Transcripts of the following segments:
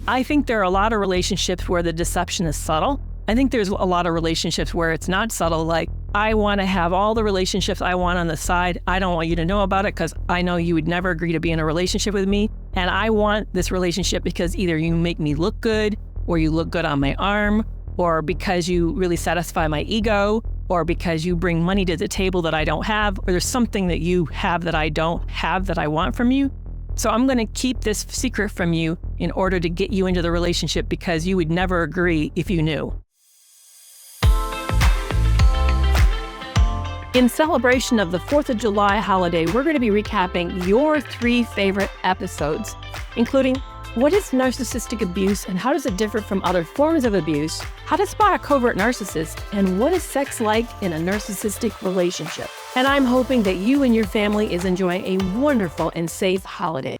I think there are a lot of relationships where the deception is subtle. I think there's a lot of relationships where it's not subtle, like, I want to have all the relationships I want on the side. I don't want you to know about it because I know you would never agree to be in a relationship with me. And I want this relationship because either you make me look good, or you look good on my arm, or because you really satisfy my ego, or because you bring money to the table that I don't have, or there's something that you have that I don't have that I want from you. So I'm going to keep this secret from you in order to get you into the relationship because you would never agree if you knew. In celebration of the 4th of July holiday, we're going to be recapping your 3 favorite episodes, including what is narcissistic abuse and how does it differ from other forms of abuse, how to spot a covert narcissist, and what is sex like in a narcissistic relationship. And I'm hoping that you and your family is enjoying a wonderful and safe holiday.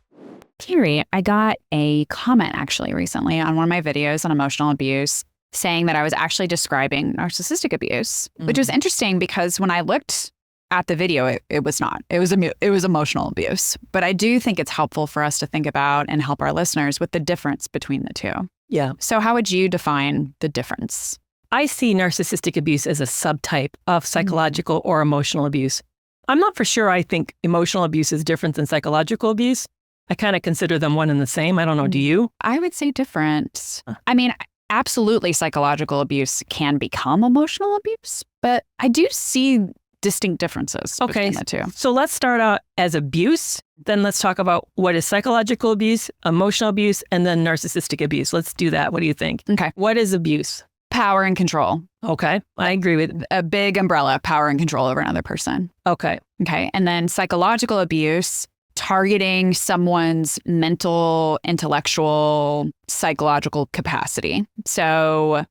Kerry, I got a comment actually recently on one of my videos on emotional abuse saying that I was actually describing narcissistic abuse, which was interesting because when I looked at the video, it was not. It was emotional abuse. But I do think it's helpful for us to think about and help our listeners with the difference between the two. Yeah. So how would you define the difference? I see narcissistic abuse as a subtype of psychological or emotional abuse. I'm not for sure I think emotional abuse is different than psychological abuse. I kind of consider them one and the same. I don't know, do you? I would say different. I mean, absolutely psychological abuse can become emotional abuse, but I do see distinct differences between the two. So let's start out as abuse. Then let's talk about what is psychological abuse, emotional abuse, and then narcissistic abuse. Let's do that. What do you think? Okay. What is abuse? Power and control. Okay. I agree with a big umbrella, power and control over another person. Okay. Okay. And then psychological abuse, targeting someone's mental, intellectual, psychological capacity. So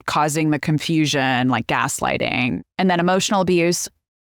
causing the confusion, like gaslighting. And then emotional abuse,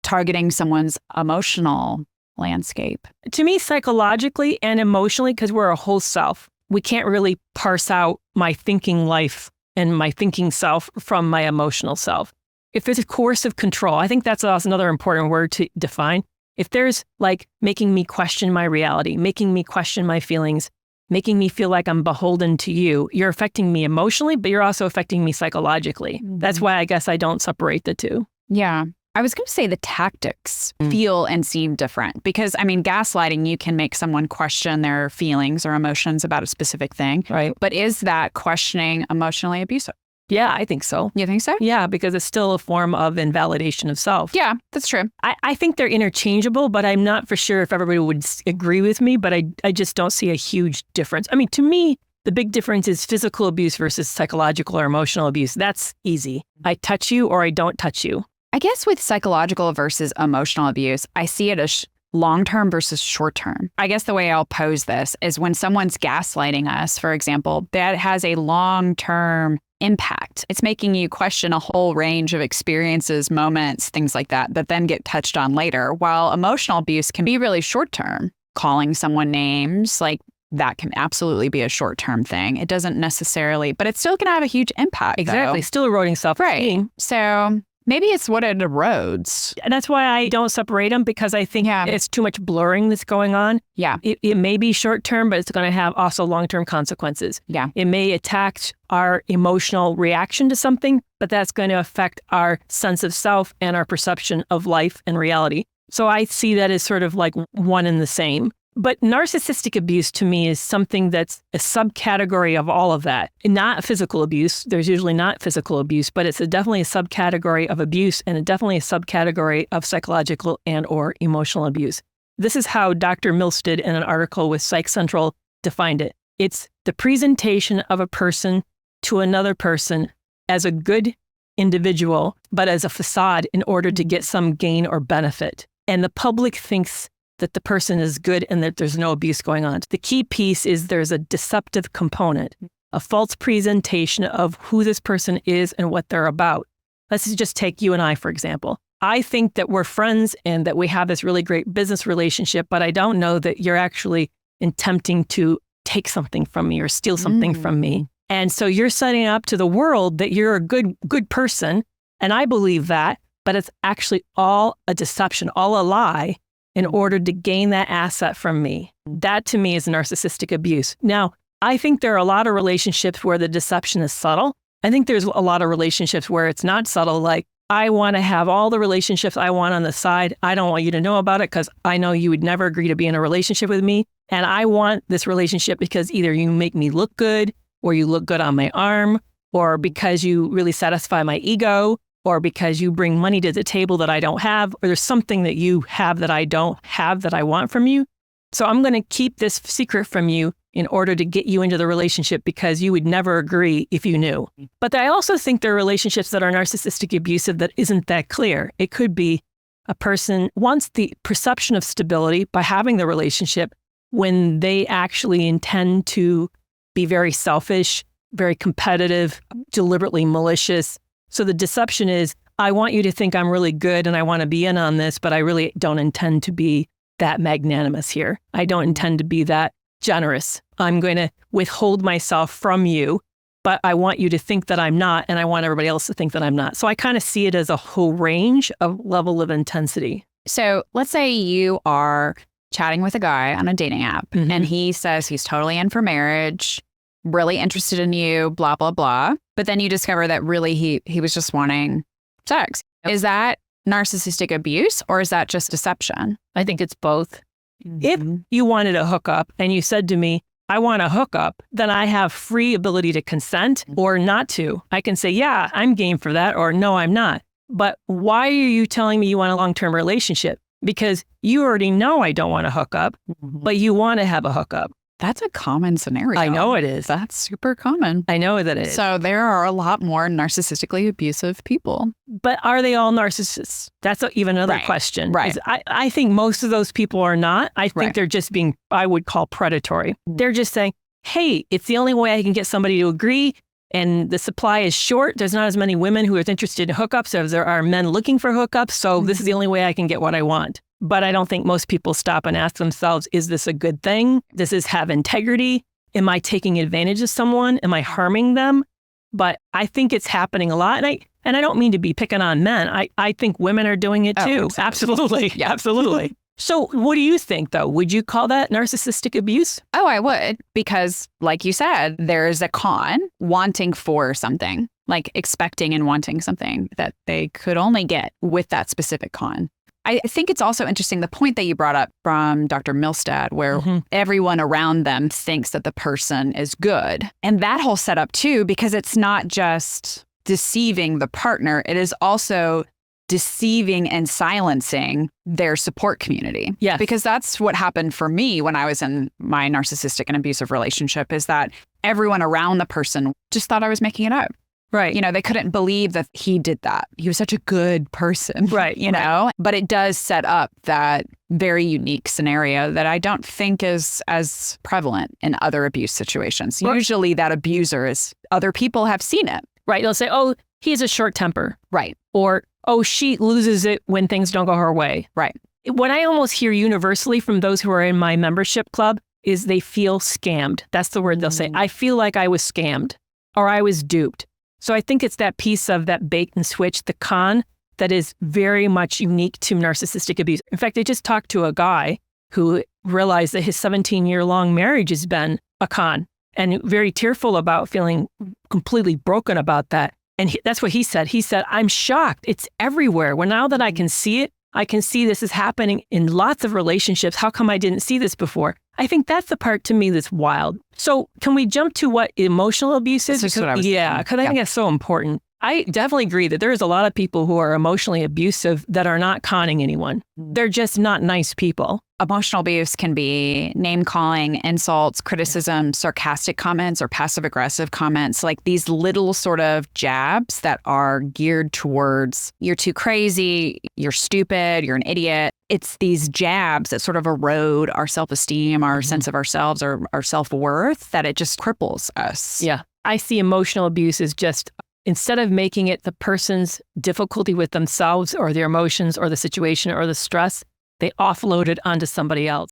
targeting someone's emotional landscape. To me, psychologically and emotionally, because we're a whole self, we can't really parse out my thinking life and my thinking self from my emotional self. If there's a coercive control, I think that's another important word to define. If there's like making me question my reality, making me question my feelings, making me feel like I'm beholden to you, you're affecting me emotionally, but you're also affecting me psychologically. That's why I guess I don't separate the two. Yeah. I was going to say the tactics feel and seem different because, I mean, gaslighting, you can make someone question their feelings or emotions about a specific thing. Right. But is that questioning emotionally abusive? Yeah, I think so. You think so? Yeah, because it's still a form of invalidation of self. Yeah, that's true. I think they're interchangeable, but I'm not for sure if everybody would agree with me, but I just don't see a huge difference. I mean, to me, the big difference is physical abuse versus psychological or emotional abuse. That's easy. I touch you or I don't touch you. I guess with psychological versus emotional abuse, I see it as long-term versus short-term. I guess the way I'll pose this is when someone's gaslighting us, for example, that has a long-term impact. It's making you question a whole range of experiences, moments, things like that then get touched on later. While emotional abuse can be really short-term, calling someone names, like that can absolutely be a short-term thing. It doesn't necessarily, but it still can have a huge impact. Exactly. Though. Still eroding self-esteem. Right. So maybe it's what it erodes. And that's why I don't separate them because I think it's too much blurring that's going on. Yeah. It may be short-term, but it's going to have also long-term consequences. Yeah. It may attack our emotional reaction to something, but that's going to affect our sense of self and our perception of life and reality. So I see that as sort of like one and the same. But narcissistic abuse to me is something that's a subcategory of all of that. Not physical abuse. There's usually not physical abuse, but it's definitely a subcategory of abuse and definitely a subcategory of psychological and or emotional abuse. This is how Dr. Milstead in an article with Psych Central defined it. It's the presentation of a person to another person as a good individual, but as a facade in order to get some gain or benefit. And the public thinks that the person is good and that there's no abuse going on. The key piece is there's a deceptive component, a false presentation of who this person is and what they're about. Let's just take you and I, for example. I think that we're friends and that we have this really great business relationship, but I don't know that you're actually attempting to take something from me or steal something from me. And so you're setting up to the world that you're a good person, and I believe that, but it's actually all a deception, all a lie, in order to gain that asset from me. That to me is narcissistic abuse. Now, I think there are a lot of relationships where the deception is subtle. I think there's a lot of relationships where it's not subtle, like, I want to have all the relationships I want on the side. I don't want you to know about it because I know you would never agree to be in a relationship with me. And I want this relationship because either you make me look good, or you look good on my arm, or because you really satisfy my ego, or because you bring money to the table that I don't have, or there's something that you have that I don't have that I want from you. So I'm going to keep this secret from you in order to get you into the relationship because you would never agree if you knew. But I also think there are relationships that are narcissistic abusive that isn't that clear. It could be a person wants the perception of stability by having the relationship when they actually intend to be very selfish, very competitive, deliberately malicious. So the deception is, I want you to think I'm really good and I want to be in on this, but I really don't intend to be that magnanimous here. I don't intend to be that generous. I'm going to withhold myself from you, but I want you to think that I'm not, and I want everybody else to think that I'm not. So I kind of see it as a whole range of level of intensity. So let's say you are chatting with a guy on a dating app, and he says he's totally in for marriage, really interested in you, blah, blah, blah. But then you discover that really he was just wanting sex. Yep. Is that narcissistic abuse, or is that just deception? I think it's both. If you wanted a hookup and you said to me, I want a hookup, then I have free ability to consent or not to. I can say, yeah, I'm game for that, or no, I'm not. But why are you telling me you want a long-term relationship? Because you already know I don't want a hookup, but you want to have a hookup. That's a common scenario. I know it is. That's super common. I know that it is. So there are a lot more narcissistically abusive people. But are they all narcissists? That's even another question. Right. I think most of those people are not. I think they're just being, I would call predatory. They're just saying, hey, it's the only way I can get somebody to agree. And the supply is short. There's not as many women who are interested in hookups as there are men looking for hookups. So this is the only way I can get what I want. But I don't think most people stop and ask themselves, is this a good thing? Does this have integrity? Am I taking advantage of someone? Am I harming them? But I think it's happening a lot. And I don't mean to be picking on men. I think women are doing it too. Oh, absolutely. Yeah, absolutely. So what do you think, though? Would you call that narcissistic abuse? Oh, I would. Because like you said, there's a con wanting for something, like expecting and wanting something that they could only get with that specific con. I think it's also interesting, the point that you brought up from Dr. Milstead, where everyone around them thinks that the person is good. And that whole setup too, because it's not just deceiving the partner, it is also deceiving and silencing their support community. Yeah. Because that's what happened for me when I was in my narcissistic and abusive relationship, is that everyone around the person just thought I was making it up. Right. You know, they couldn't believe that he did that. He was such a good person. Right. You know, but it does set up that very unique scenario that I don't think is as prevalent in other abuse situations. Right. Usually that abuser is, other people have seen it. Right. They'll say, oh, he has a short temper. Right. Or, oh, she loses it when things don't go her way. Right. What I almost hear universally from those who are in my membership club is they feel scammed. That's the word they'll say. I feel like I was scammed or I was duped. So I think it's that piece of that bait and switch, the con, that is very much unique to narcissistic abuse. In fact, I just talked to a guy who realized that his 17-year-long marriage has been a con and very tearful about feeling completely broken about that. And that's what he said. He said, I'm shocked. It's everywhere. Well, now that I can see it, I can see this is happening in lots of relationships. How come I didn't see this before? I think that's the part to me that's wild. So can we jump to what emotional abuse is? That's what I was thinking. Because I think that's so important. I definitely agree that there's a lot of people who are emotionally abusive that are not conning anyone. They're just not nice people. Emotional abuse can be name calling, insults, criticism, sarcastic comments, or passive aggressive comments, like these little sort of jabs that are geared towards you're too crazy, you're stupid, you're an idiot. It's these jabs that sort of erode our self-esteem, our sense of ourselves, or our self-worth, that it just cripples us. Yeah. I see emotional abuse as just, instead of making it the person's difficulty with themselves or their emotions or the situation or the stress, they offload it onto somebody else.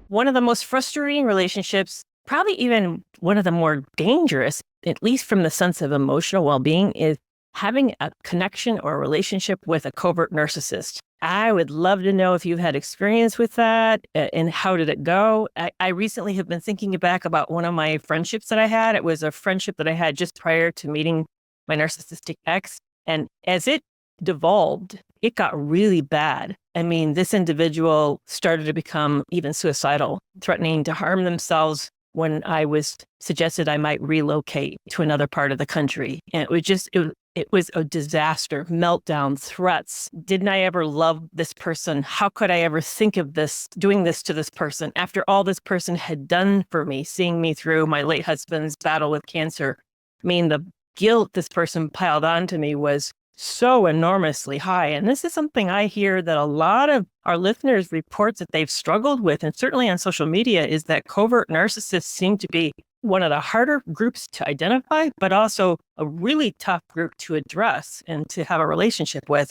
One of the most frustrating relationships, probably even one of the more dangerous, at least from the sense of emotional well-being, is having a connection or a relationship with a covert narcissist. I would love to know if you've had experience with that and how did it go? I recently have been thinking back about one of my friendships that I had. It was a friendship that I had just prior to meeting my narcissistic ex. And as it devolved, it got really bad. I mean, this individual started to become even suicidal, threatening to harm themselves when I was suggested I might relocate to another part of the country. And it was a disaster, meltdown, threats. Didn't I ever love this person? How could I ever think of doing this to this person after all this person had done for me, seeing me through my late husband's battle with cancer? I mean, the guilt this person piled onto me was so enormously high. And this is something I hear that a lot of our listeners report that they've struggled with, and certainly on social media, is that covert narcissists seem to be one of the harder groups to identify, but also a really tough group to address and to have a relationship with.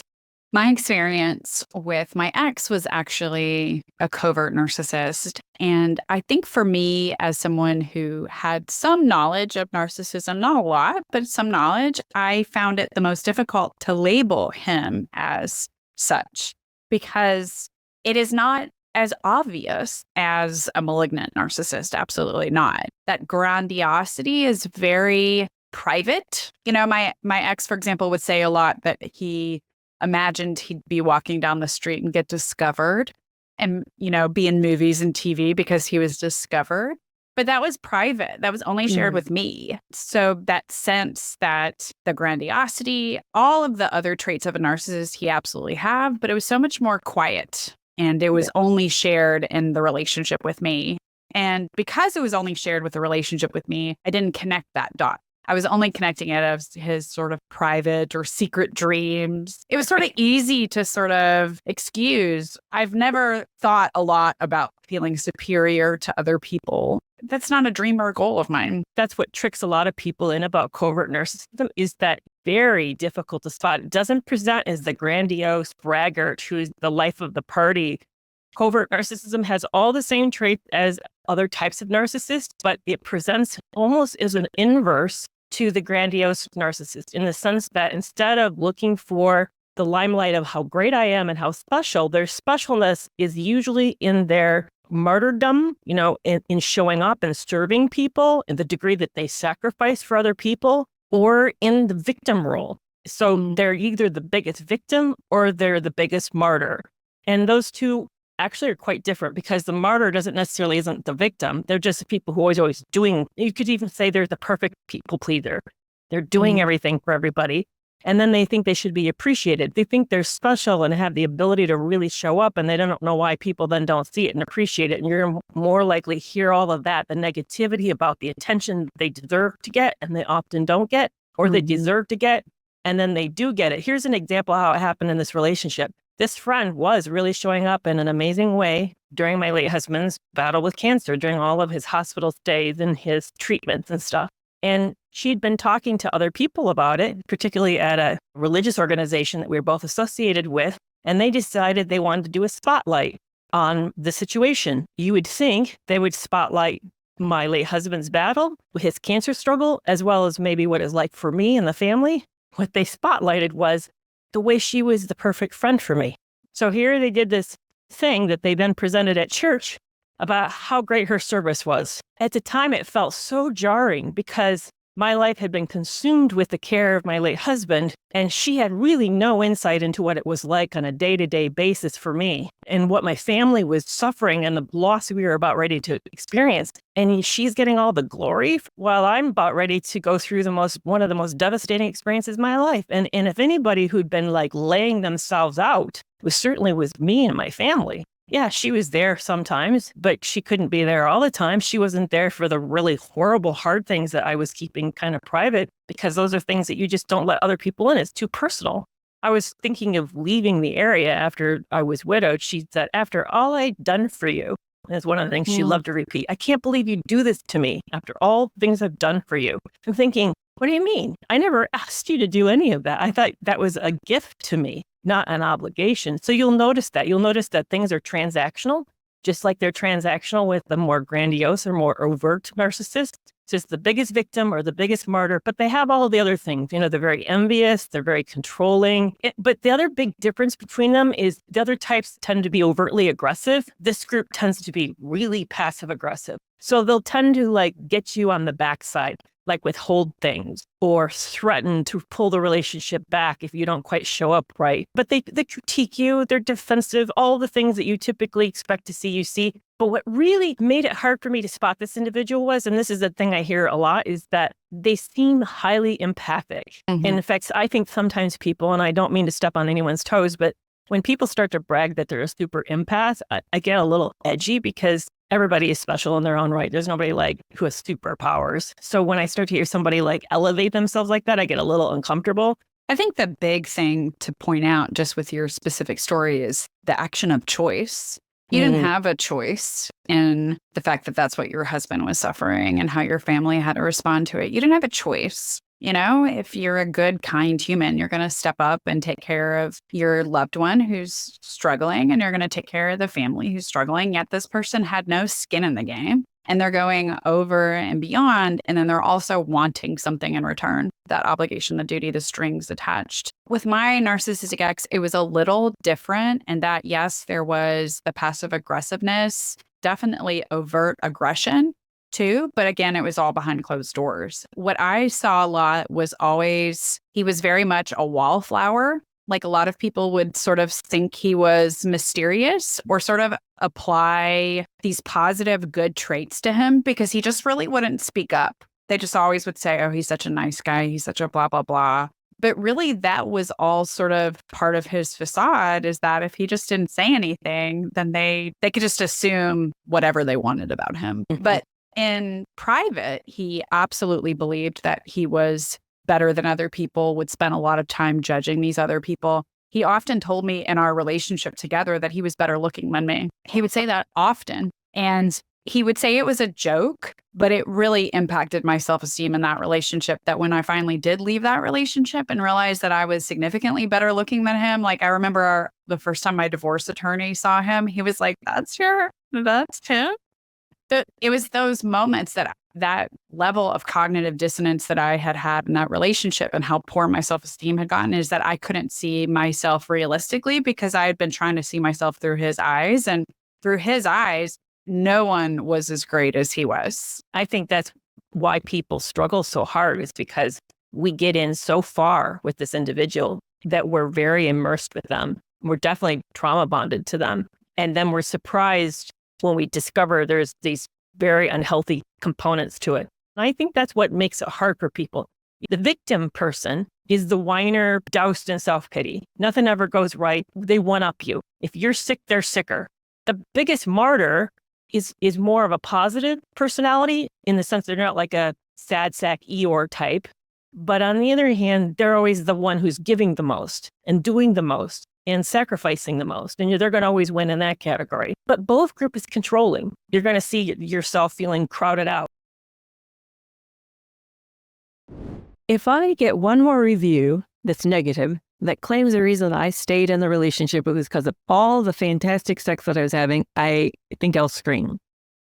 My experience with my ex was actually a covert narcissist. And I think for me, as someone who had some knowledge of narcissism, not a lot, but some knowledge, I found it the most difficult to label him as such because it is not as obvious as a malignant narcissist. Absolutely not. That grandiosity is very private. You know, my ex, for example, would say a lot that he imagined he'd be walking down the street and get discovered and, you know, be in movies and TV because he was discovered. But that was private. That was only shared with me. So that sense that the grandiosity, all of the other traits of a narcissist he absolutely have, but it was so much more quiet. And it was only shared in the relationship with me. And because it was only shared with the relationship with me, I didn't connect that dot. I was only connecting it as his sort of private or secret dreams. It was sort of easy to sort of excuse. I've never thought a lot about feeling superior to other people. That's not a dream or a goal of mine. That's what tricks a lot of people in about covert narcissism is that very difficult to spot. It doesn't present as the grandiose braggart who's the life of the party. Covert narcissism has all the same traits as other types of narcissists, but it presents almost as an inverse to the grandiose narcissist in the sense that instead of looking for the limelight of how great I am and how special, their specialness is usually in their martyrdom, you know, in showing up and serving people in the degree that they sacrifice for other people, or in the victim role. So they're either the biggest victim or they're the biggest martyr. And those two actually are quite different because the martyr doesn't necessarily isn't the victim. They're just the people who always doing, you could even say they're the perfect people pleaser. They're doing everything for everybody. And then they think they should be appreciated. They think they're special and have the ability to really show up, and they don't know why people then don't see it and appreciate it. And you're more likely to hear all of that, the negativity about the attention they deserve to get and they often don't get, or they deserve to get, and then they do get it. Here's an example of how it happened in this relationship. This friend was really showing up in an amazing way during my late husband's battle with cancer, during all of his hospital stays and his treatments and stuff. And she'd been talking to other people about it, particularly at a religious organization that we were both associated with. And they decided they wanted to do a spotlight on the situation. You would think they would spotlight my late husband's battle with his cancer struggle, as well as maybe what it's like for me and the family. What they spotlighted was the way she was the perfect friend for me. So here they did this thing that they then presented at church about how great her service was. At the time, it felt so jarring because my life had been consumed with the care of my late husband, and she had really no insight into what it was like on a day-to-day basis for me and what my family was suffering and the loss we were about ready to experience. And she's getting all the glory while I'm about ready to go through one of the most devastating experiences of my life. And if anybody who'd been like laying themselves out, it certainly was me and my family. Yeah, she was there sometimes, but she couldn't be there all the time. She wasn't there for the really horrible, hard things that I was keeping kind of private because those are things that you just don't let other people in. It's too personal. I was thinking of leaving the area after I was widowed. She said, after all I'd done for you, that's one of the things she loved to repeat. I can't believe you do this to me after all things I've done for you. I'm thinking, what do you mean? I never asked you to do any of that. I thought that was a gift to me, not an obligation. So you'll notice that. You'll notice that things are transactional, just like they're transactional with the more grandiose or more overt narcissists. just the biggest victim or the biggest martyr, but they have all of the other things. They're very envious, they're very controlling. But the other big difference between them is the other types tend to be overtly aggressive. This group tends to be really passive aggressive. So they'll tend to get you on the backside, withhold things or threaten to pull the relationship back if you don't quite show up right. But they critique you, they're defensive, all the things that you typically expect to see, you see. But what really made it hard for me to spot this individual was, and this is the thing I hear a lot, is that they seem highly empathic. And in fact, I think sometimes people, and I don't mean to step on anyone's toes, but when people start to brag that they're a super empath, I get a little edgy because everybody is special in their own right. There's nobody who has superpowers. So when I start to hear somebody elevate themselves like that, I get a little uncomfortable. I think the big thing to point out just with your specific story is the action of choice. You didn't have a choice in the fact that that's what your husband was suffering and how your family had to respond to it. You didn't have a choice. If you're a good, kind human, you're going to step up and take care of your loved one who's struggling, and you're going to take care of the family who's struggling. Yet this person had no skin in the game, and they're going over and beyond. And then they're also wanting something in return, that obligation, the duty, the strings attached. With my narcissistic ex, it was a little different in that, yes, there was the passive aggressiveness, definitely overt aggression too. But again, it was all behind closed doors. What I saw a lot was always, he was very much a wallflower. A lot of people would sort of think he was mysterious or sort of apply these positive, good traits to him because he just really wouldn't speak up. They just always would say, oh, he's such a nice guy. He's such a blah, blah, blah. But really, that was all sort of part of his facade, is that if he just didn't say anything, then they could just assume whatever they wanted about him. But in private, he absolutely believed that he was better than other people, would spend a lot of time judging these other people. He often told me in our relationship together that he was better looking than me. He would say that often. And he would say it was a joke, but it really impacted my self-esteem in that relationship, that when I finally did leave that relationship and realized that I was significantly better looking than him, I remember the first time my divorce attorney saw him, he was like, that's him. It was those moments that level of cognitive dissonance that I had in that relationship and how poor my self-esteem had gotten, is that I couldn't see myself realistically because I had been trying to see myself through his eyes. And through his eyes, no one was as great as he was. I think that's why people struggle so hard, is because we get in so far with this individual that we're very immersed with them. We're definitely trauma bonded to them. And then we're surprised when we discover there's these very unhealthy components to it. And I think that's what makes it hard for people. The victim person is the whiner doused in self-pity. Nothing ever goes right. They one-up you. If you're sick, they're sicker. The biggest martyr is more of a positive personality, in the sense they're not like a sad sack Eeyore type. But on the other hand, they're always the one who's giving the most and doing the most and sacrificing the most. And they're going to always win in that category. But both group is controlling. You're going to see yourself feeling crowded out. If I get one more review that's negative, that claims the reason I stayed in the relationship was because of all the fantastic sex that I was having, I think I'll scream.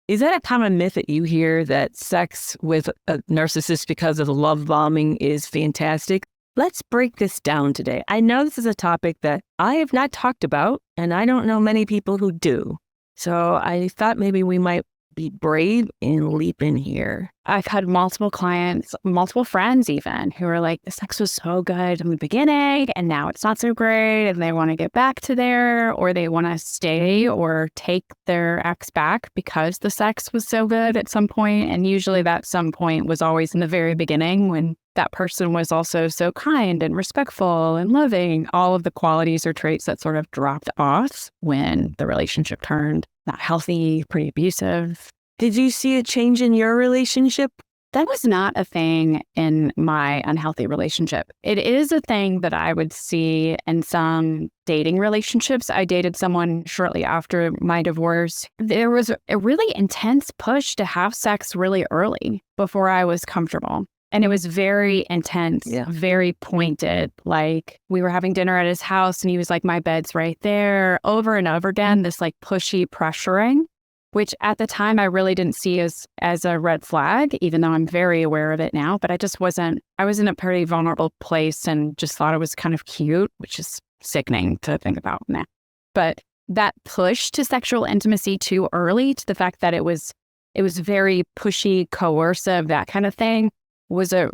Is that a common myth that you hear, that sex with a narcissist because of the love bombing is fantastic? Let's break this down today. I know this is a topic that I have not talked about, and I don't know many people who do. So I thought maybe we might be brave and leap in here. I've had multiple clients, multiple friends even, who are like, the sex was so good in the beginning and now it's not so great, and they want to get back to there, or they want to stay or take their ex back because the sex was so good at some point. And usually that some point was always in the very beginning, when that person was also so kind and respectful and loving, all of the qualities or traits that sort of dropped off when the relationship turned not healthy, pretty abusive. Did you see a change in your relationship? That was not a thing in my unhealthy relationship. It is a thing that I would see in some dating relationships. I dated someone shortly after my divorce. There was a really intense push to have sex really early before I was comfortable. And it was very intense, very pointed. Like, we were having dinner at his house and he was like, my bed's right there, over and over again, this like pushy pressuring. which at the time I really didn't see as a red flag, even though I'm very aware of it now. But I was in a pretty vulnerable place and just thought it was kind of cute, which is sickening to think about now. But that push to sexual intimacy too early, to the fact that it was very pushy, coercive, that kind of thing, was a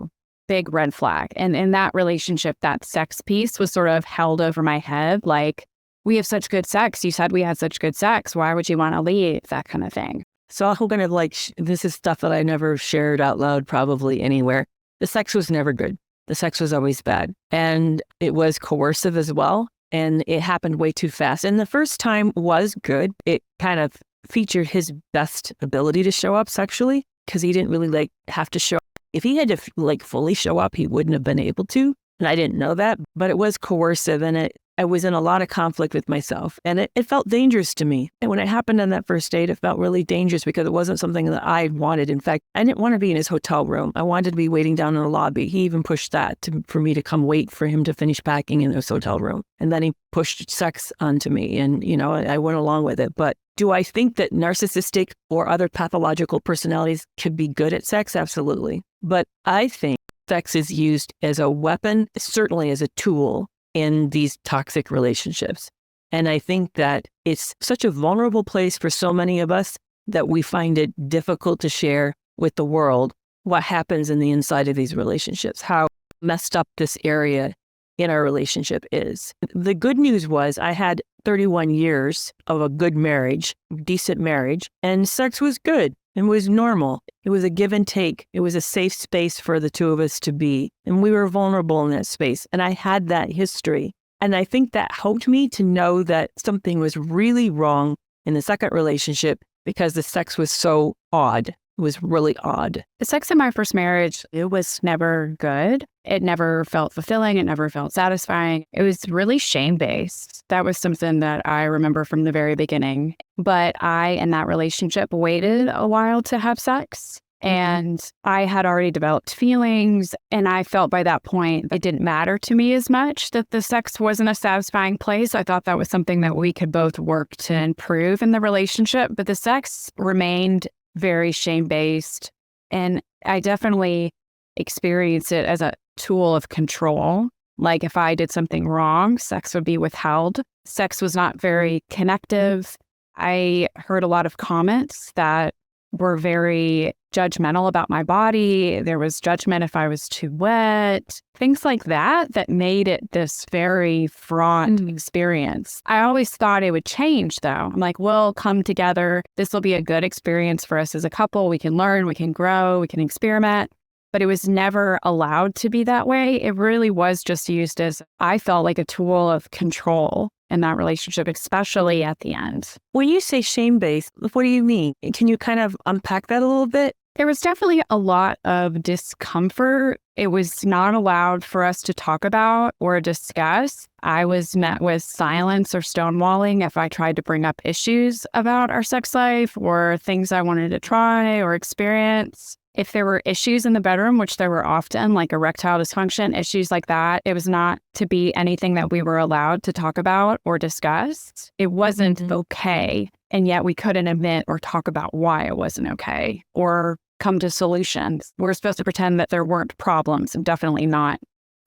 big red flag. And in that relationship, that sex piece was sort of held over my head, like, we have such good sex. You said we had such good sex. Why would you want to leave? That kind of thing. So I'm going to this is stuff that I never shared out loud probably anywhere. The sex was never good. The sex was always bad. And it was coercive as well. And it happened way too fast. And the first time was good. It kind of featured his best ability to show up sexually, because he didn't really have to show up. If he had to fully show up, he wouldn't have been able to. And I didn't know that, but it was coercive, and I was in a lot of conflict with myself, and it felt dangerous to me. And when it happened on that first date, it felt really dangerous because it wasn't something that I wanted. In fact, I didn't want to be in his hotel room. I wanted to be waiting down in the lobby. He even pushed that for me to come wait for him to finish packing in his hotel room. And then he pushed sex onto me, and, I went along with it. But do I think that narcissistic or other pathological personalities could be good at sex? Absolutely. But I think sex is used as a weapon, certainly as a tool in these toxic relationships. And I think that it's such a vulnerable place for so many of us that we find it difficult to share with the world what happens in the inside of these relationships, how messed up this area in our relationship is. The good news was I had 31 years of a good marriage, decent marriage, and sex was good. It was normal. It was a give and take. It was a safe space for the two of us to be. And we were vulnerable in that space. And I had that history. And I think that helped me to know that something was really wrong in the second relationship because the sex was so odd. It was really odd. The sex in my first marriage, it was never good. It never felt fulfilling. It never felt satisfying. It was really shame-based. That was something that I remember from the very beginning. But I, in that relationship, waited a while to have sex. And I had already developed feelings. And I felt by that point, it didn't matter to me as much that the sex wasn't a satisfying place. I thought that was something that we could both work to improve in the relationship. But the sex remained very shame-based. And I definitely experienced it as a tool of control. Like if I did something wrong, sex would be withheld. Sex was not very connective. I heard a lot of comments that were very judgmental about my body. There was judgment if I was too wet, things like that, that made it this very fraught experience. I always thought it would change though. I'm like, we'll come together. This will be a good experience for us as a couple. We can learn, we can grow, we can experiment. But it was never allowed to be that way. It really was just used as, I felt like, a tool of control in that relationship, especially at the end. When you say shame-based, what do you mean? Can you kind of unpack that a little bit? There was definitely a lot of discomfort. It was not allowed for us to talk about or discuss. I was met with silence or stonewalling if I tried to bring up issues about our sex life or things I wanted to try or experience. If there were issues in the bedroom, which there were often, like erectile dysfunction, issues like that, it was not to be anything that we were allowed to talk about or discuss. It wasn't okay. And yet we couldn't admit or talk about why it wasn't okay or come to solutions. We're supposed to pretend that there weren't problems and definitely not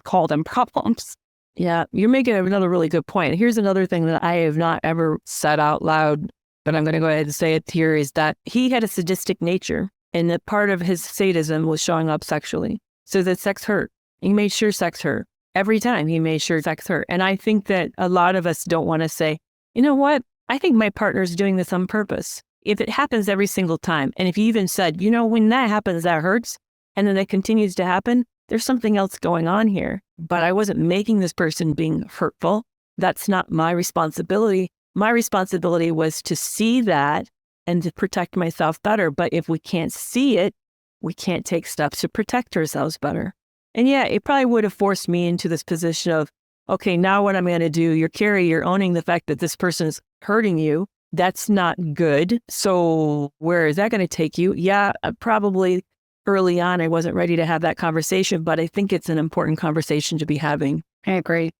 call them problems. Yeah, you're making another really good point. Here's another thing that I have not ever said out loud, but I'm going to go ahead and say it here, is that he had a sadistic nature. And that part of his sadism was showing up sexually. So that sex hurt. He made sure sex hurt. Every time he made sure sex hurt. And I think that a lot of us don't want to say, you know what? I think my partner's doing this on purpose. If it happens every single time, and if you even said, when that happens, that hurts, and then it continues to happen, there's something else going on here. But I wasn't making this person being hurtful. That's not my responsibility. My responsibility was to see that and to protect myself better. But if we can't see it, we can't take steps to protect ourselves better. And yeah, it probably would have forced me into this position of, okay, now what I'm going to do, you're owning the fact that this person's hurting you. That's not good. So where is that going to take you? Yeah, probably early on, I wasn't ready to have that conversation, but I think it's an important conversation to be having. I agree.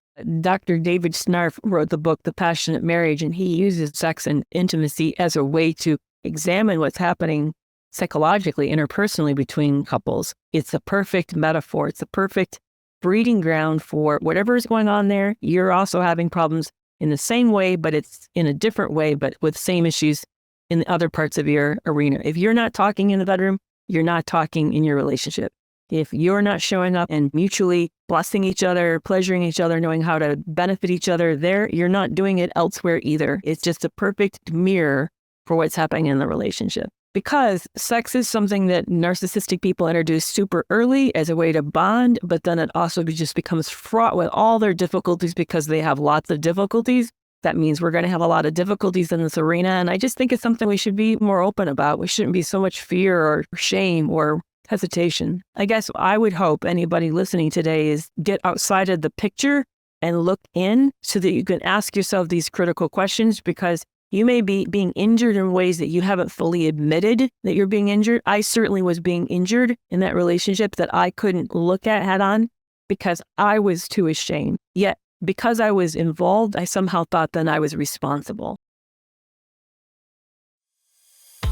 Dr. David Snarf wrote the book, The Passionate Marriage, and he uses sex and intimacy as a way to examine what's happening psychologically, interpersonally between couples, it's a perfect metaphor. It's a perfect breeding ground for whatever is going on there. You're also having problems in the same way, but it's in a different way, but with same issues in the other parts of your arena. If you're not talking in the bedroom, you're not talking in your relationship. If you're not showing up and mutually blessing each other, pleasuring each other, knowing how to benefit each other there, you're not doing it elsewhere either. It's just a perfect mirror for what's happening in the relationship. Because sex is something that narcissistic people introduce super early as a way to bond, but then it also just becomes fraught with all their difficulties because they have lots of difficulties. That means we're going to have a lot of difficulties in this arena. And I just think it's something we should be more open about. We shouldn't be so much fear or shame or hesitation. I guess I would hope anybody listening today is get outside of the picture and look in so that you can ask yourself these critical questions, because you may be being injured in ways that you haven't fully admitted that you're being injured. I certainly was being injured in that relationship that I couldn't look at head on because I was too ashamed. Yet, because I was involved, I somehow thought then I was responsible.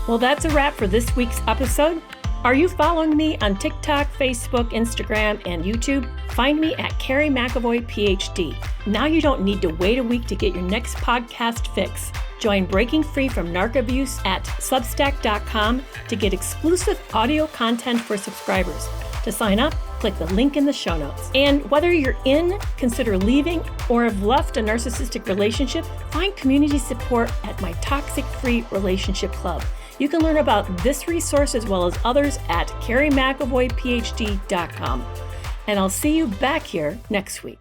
Well, that's a wrap for this week's episode. Are you following me on TikTok, Facebook, Instagram, and YouTube? Find me at Kerry McAvoy, Ph.D. Now you don't need to wait a week to get your next podcast fix. Join Breaking Free from Narc Abuse at Substack.com to get exclusive audio content for subscribers. To sign up, click the link in the show notes. And whether you're in, consider leaving, or have left a narcissistic relationship, find community support at my Toxic Free Relationship Club. You can learn about this resource as well as others at KerryMcAvoyPhD.com. And I'll see you back here next week.